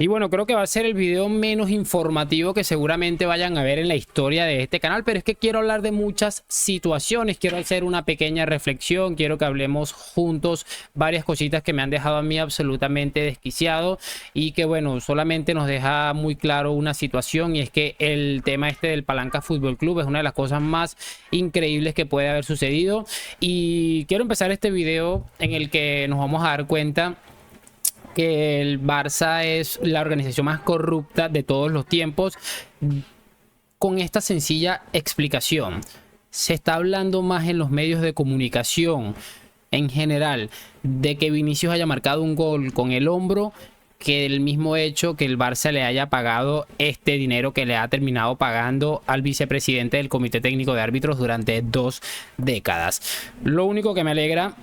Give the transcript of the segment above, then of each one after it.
Y bueno, creo que va a ser el video menos informativo que seguramente vayan a ver en la historia de este canal, pero es que quiero hablar de muchas situaciones, quiero hacer una pequeña reflexión, quiero que hablemos juntos varias cositas que me han dejado a mí absolutamente desquiciado y que bueno, solamente nos deja muy claro una situación, y es que el tema este del Palanca Fútbol Club es una de las cosas más increíbles que puede haber sucedido. Y quiero empezar este video en el que nos vamos a dar cuenta que el Barça es la organización más corrupta de todos los tiempos, con esta sencilla explicación. Se está hablando más en los medios de comunicación en general de que Vinicius haya marcado un gol con el hombro, que el mismo hecho que el Barça le haya pagado este dinero que le ha terminado pagando al vicepresidente del Comité Técnico de Árbitros durante 2 décadas. Lo único que me alegra,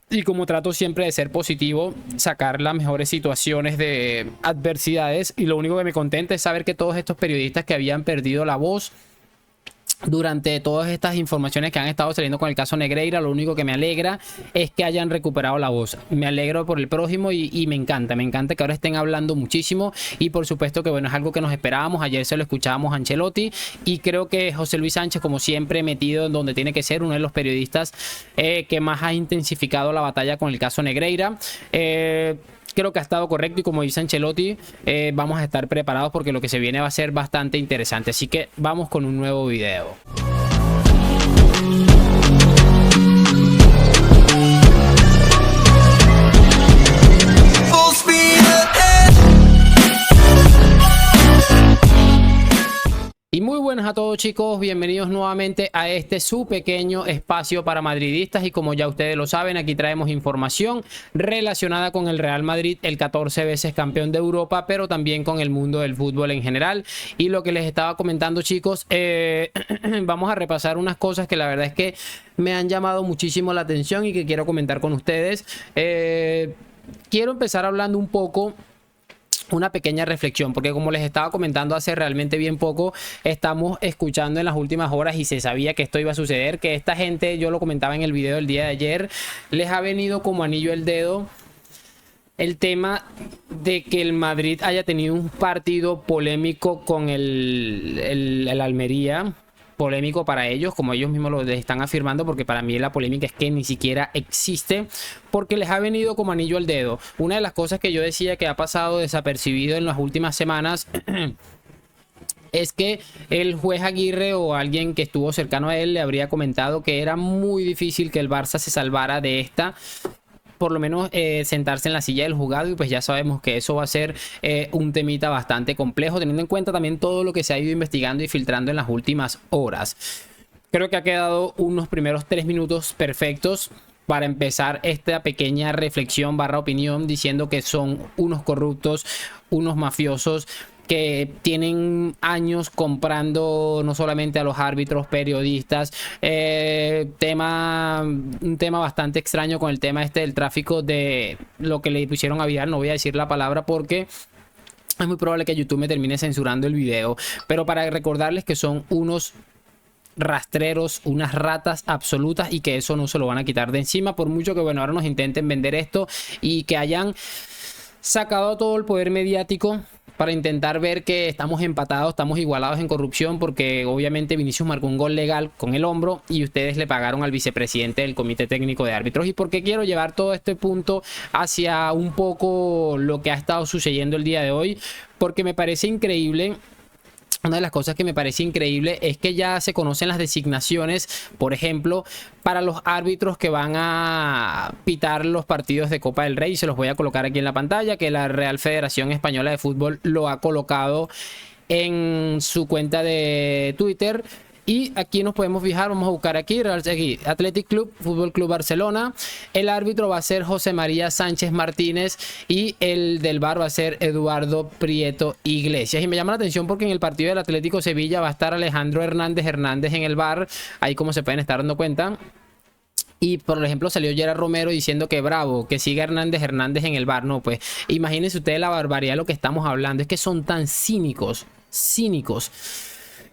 y como trato siempre de ser positivo, sacar las mejores situaciones de adversidades, y lo único que me contenta es saber que todos estos periodistas que habían perdido la voz durante todas estas informaciones que han estado saliendo con el caso Negreira, lo único que me alegra es que hayan recuperado la voz. Me alegro por el prójimo y me encanta que ahora estén hablando muchísimo, y por supuesto que bueno, es algo que nos esperábamos. Ayer se lo escuchábamos a Ancelotti, y creo que José Luis Sánchez, como siempre, metido en donde tiene que ser, uno de los periodistas que más ha intensificado la batalla con el caso Negreira. Creo que ha estado correcto, y como dice Ancelotti, vamos a estar preparados porque lo que se viene va a ser bastante interesante. Así que vamos con un nuevo video. Y muy buenas a todos, chicos, bienvenidos nuevamente a este su pequeño espacio para madridistas. Y como ya ustedes lo saben, aquí traemos información relacionada con el Real Madrid, el 14 veces campeón de Europa, pero también con el mundo del fútbol en general. Y lo que les estaba comentando, chicos, vamos a repasar unas cosas que la verdad es que me han llamado muchísimo la atención y que quiero comentar con ustedes. Quiero empezar hablando un poco, una pequeña reflexión, porque como les estaba comentando hace realmente bien poco, estamos escuchando en las últimas horas, y se sabía que esto iba a suceder, que esta gente, yo lo comentaba en el video del día de ayer, les ha venido como anillo al dedo el tema de que el Madrid haya tenido un partido polémico con el Almería. Polémico para ellos, como ellos mismos lo están afirmando, porque para mí la polémica es que ni siquiera existe, porque les ha venido como anillo al dedo. Una de las cosas que yo decía que ha pasado desapercibido en las últimas semanas es que el juez Aguirre o alguien que estuvo cercano a él le habría comentado que era muy difícil que el Barça se salvara de esta, por lo menos sentarse en la silla del juzgado, y pues ya sabemos que eso va a ser un temita bastante complejo, teniendo en cuenta también todo lo que se ha ido investigando y filtrando en las últimas horas. Creo que ha quedado unos primeros 3 minutos perfectos para empezar esta pequeña reflexión barra opinión, diciendo que son unos corruptos, unos mafiosos, que tienen años comprando no solamente a los árbitros, periodistas. Un tema bastante extraño con el tema este del tráfico, de lo que le pusieron a Vidal. No voy a decir la palabra porque es muy probable que YouTube me termine censurando el video, pero para recordarles que son unos rastreros, unas ratas absolutas, y que eso no se lo van a quitar de encima, por mucho que bueno, ahora nos intenten vender esto y que hayan sacado todo el poder mediático para intentar ver que estamos empatados, estamos igualados en corrupción, porque obviamente Vinicius marcó un gol legal con el hombro y ustedes le pagaron al vicepresidente del Comité Técnico de Árbitros. ¿Y por qué quiero llevar todo este punto hacia un poco lo que ha estado sucediendo el día de hoy? Porque me parece increíble. Una de las cosas que me parece increíble es que ya se conocen las designaciones, por ejemplo, para los árbitros que van a pitar los partidos de Copa del Rey. Se los voy a colocar aquí en la pantalla, que la Real Federación Española de Fútbol lo ha colocado en su cuenta de Twitter. Y aquí nos podemos fijar, vamos a buscar aquí Athletic Club, Fútbol Club Barcelona. El árbitro va a ser José María Sánchez Martínez, y el del VAR va a ser Eduardo Prieto Iglesias. Y me llama la atención porque en el partido del Atlético Sevilla va a estar Alejandro Hernández en el VAR, ahí como se pueden estar dando cuenta. Y por ejemplo salió Gerard Romero diciendo que bravo, que siga Hernández en el VAR. No, pues imagínense ustedes la barbaridad de lo que estamos hablando. Es que son tan cínicos,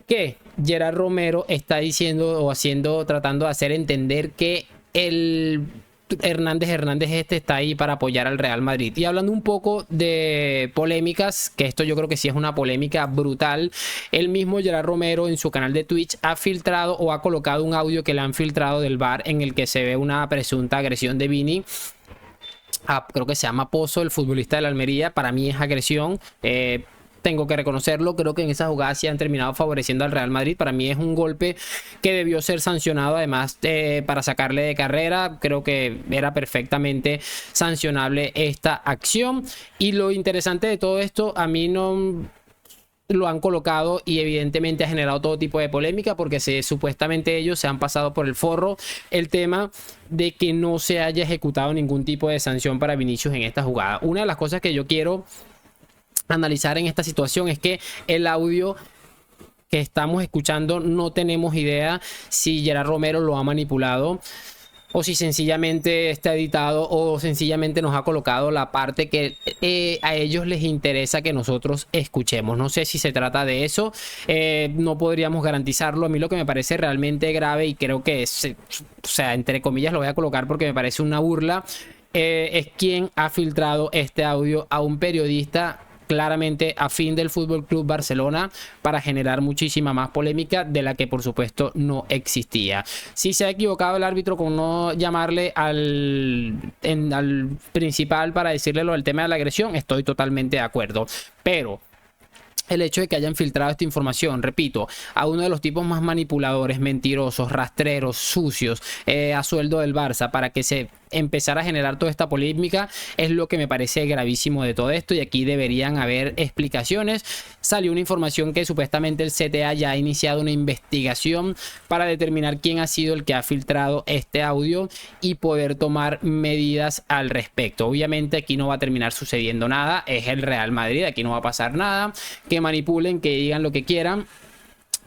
que Gerard Romero está diciendo o tratando de hacer entender que Hernández está ahí para apoyar al Real Madrid. Y hablando un poco de polémicas, que esto yo creo que sí es una polémica brutal, el mismo Gerard Romero en su canal de Twitch ha filtrado o ha colocado un audio que le han filtrado del VAR en el que se ve una presunta agresión de Vini. Creo que se llama Pozo, el futbolista de la Almería. Para mí es agresión. Tengo que reconocerlo, creo que en esa jugada sí han terminado favoreciendo al Real Madrid. Para mí es un golpe que debió ser sancionado, además para sacarle de carrera. Creo que era perfectamente sancionable esta acción. Y lo interesante de todo esto, a mí no lo han colocado y evidentemente ha generado todo tipo de polémica porque supuestamente ellos se han pasado por el forro el tema de que no se haya ejecutado ningún tipo de sanción para Vinicius en esta jugada. Una de las cosas que yo quiero analizar en esta situación es que el audio que estamos escuchando no tenemos idea si Gerard Romero lo ha manipulado o si sencillamente está editado o sencillamente nos ha colocado la parte que a ellos les interesa que nosotros escuchemos. No sé si se trata de eso, no podríamos garantizarlo. A mí lo que me parece realmente grave y creo que es, o sea, entre comillas lo voy a colocar porque me parece una burla, es quien ha filtrado este audio a un periodista claramente afín del Fútbol Club Barcelona para generar muchísima más polémica de la que por supuesto no existía. Si se ha equivocado el árbitro con no llamarle al principal para decirle lo del tema de la agresión, estoy totalmente de acuerdo, pero el hecho de que hayan filtrado esta información, repito, a uno de los tipos más manipuladores, mentirosos, rastreros, sucios, a sueldo del Barça, para que se empezara a generar toda esta polémica, es lo que me parece gravísimo de todo esto, y aquí deberían haber explicaciones. Salió una información que supuestamente el CTA ya ha iniciado una investigación para determinar quién ha sido el que ha filtrado este audio y poder tomar medidas al respecto. Obviamente aquí no va a terminar sucediendo nada, es el Real Madrid, aquí no va a pasar nada, que manipulen, que digan lo que quieran,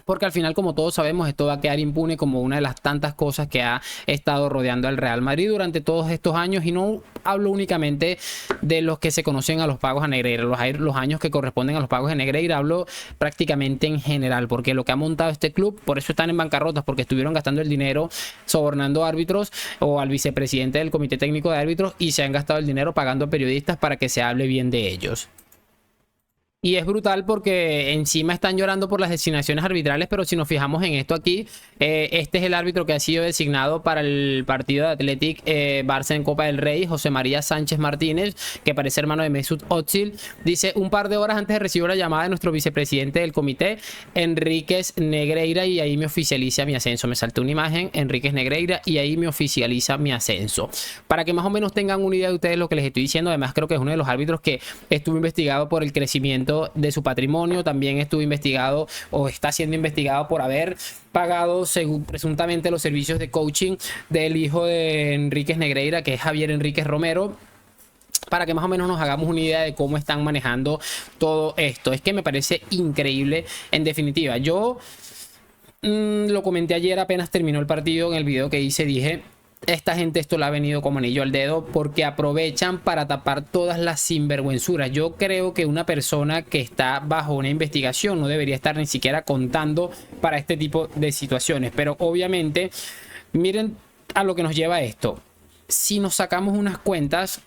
porque al final, como todos sabemos, esto va a quedar impune como una de las tantas cosas que ha estado rodeando al Real Madrid durante todos estos años. Y no hablo únicamente de los que se conocen a los pagos a Negreira, los años que corresponden a los pagos de Negreira, hablo prácticamente en general, porque lo que ha montado este club, por eso están en bancarrotas, porque estuvieron gastando el dinero sobornando árbitros o al vicepresidente del comité técnico de árbitros y se han gastado el dinero pagando periodistas para que se hable bien de ellos. Y es brutal porque encima están llorando por las designaciones arbitrales, pero si nos fijamos en esto aquí, este es el árbitro que ha sido designado para el partido de Athletic Barça en Copa del Rey, José María Sánchez Martínez, que parece hermano de Mesut Özil. Dice: un par de horas antes de recibir la llamada de nuestro vicepresidente del comité, Enríquez Negreira, y ahí me oficializa mi ascenso. Me saltó una imagen, Enríquez Negreira, y ahí me oficializa mi ascenso. Para que más o menos tengan una idea de ustedes lo que les estoy diciendo, además creo que es uno de los árbitros que estuvo investigado por el crecimiento de su patrimonio. También estuvo investigado o está siendo investigado por haber pagado según presuntamente los servicios de coaching del hijo de Enríquez Negreira, que es Javier Enríquez Romero, para que más o menos nos hagamos una idea de cómo están manejando todo esto. Es que me parece increíble. En definitiva, yo lo comenté ayer apenas terminó el partido, en el video que hice dije: esta gente esto le ha venido como anillo al dedo, porque aprovechan para tapar todas las sinvergüenzuras. Yo creo que una persona que está bajo una investigación no debería estar ni siquiera contando para este tipo de situaciones. Pero obviamente, miren a lo que nos lleva esto. Si nos sacamos unas cuentas,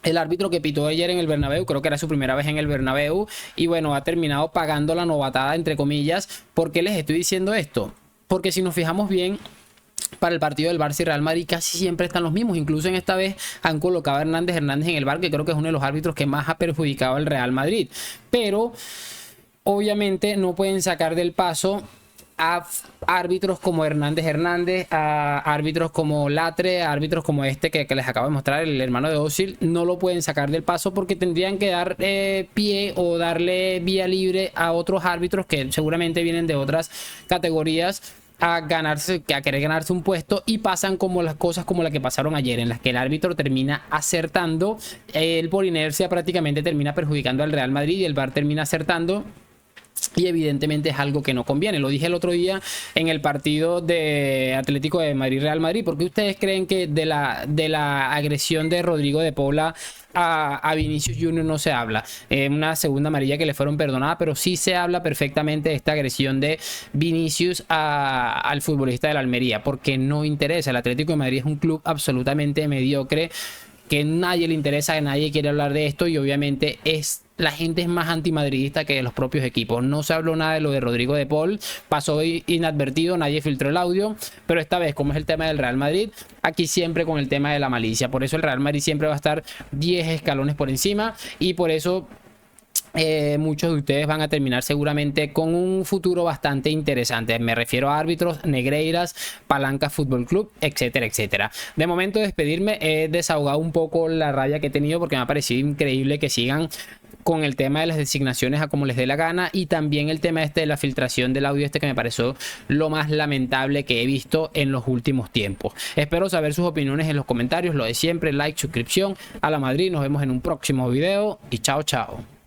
el árbitro que pitó ayer en el Bernabéu, creo que era su primera vez en el Bernabéu, y bueno, ha terminado pagando la novatada, entre comillas. ¿Por qué les estoy diciendo esto? Porque si nos fijamos bien, para el partido del Barça y Real Madrid casi siempre están los mismos. Incluso en esta vez han colocado a Hernández en el VAR, que creo que es uno de los árbitros que más ha perjudicado al Real Madrid. Pero obviamente no pueden sacar del paso a árbitros como Hernández, a árbitros como Latre, a árbitros como este que les acabo de mostrar, el hermano de Özil. No lo pueden sacar del paso porque tendrían que dar pie o darle vía libre a otros árbitros que seguramente vienen de otras categorías a querer ganarse un puesto, y pasan como las cosas como la que pasaron ayer, en las que el árbitro termina acertando, él por inercia prácticamente termina perjudicando al Real Madrid y el VAR termina acertando, Y evidentemente es algo que no conviene. Lo dije el otro día en el partido de Atlético de Madrid-Real Madrid. ¿Por qué ustedes creen que de la agresión de Rodrigo de Paula a Vinicius Junior no se habla? Una segunda amarilla que le fueron perdonadas, pero sí se habla perfectamente de esta agresión de Vinicius al futbolista de la Almería, porque no interesa. El Atlético de Madrid es un club absolutamente mediocre, que nadie le interesa, que nadie quiere hablar de esto, y obviamente la gente es más antimadridista que de los propios equipos. No se habló nada de lo de Rodrigo de Paul, pasó inadvertido, nadie filtró el audio, pero esta vez, como es el tema del Real Madrid, aquí siempre con el tema de la malicia. Por eso el Real Madrid siempre va a estar 10 escalones por encima, y por eso muchos de ustedes van a terminar seguramente con un futuro bastante interesante. Me refiero a árbitros, Negreiras, Palanca Fútbol Club, etcétera, etcétera. De momento, despedirme, he desahogado un poco la raya que he tenido, porque me ha parecido increíble que sigan con el tema de las designaciones a como les dé la gana, y también el tema de la filtración del audio que me pareció lo más lamentable que he visto en los últimos tiempos. Espero saber sus opiniones en los comentarios. Lo de siempre, like, suscripción a la Madrid. Nos vemos en un próximo video y chao, chao.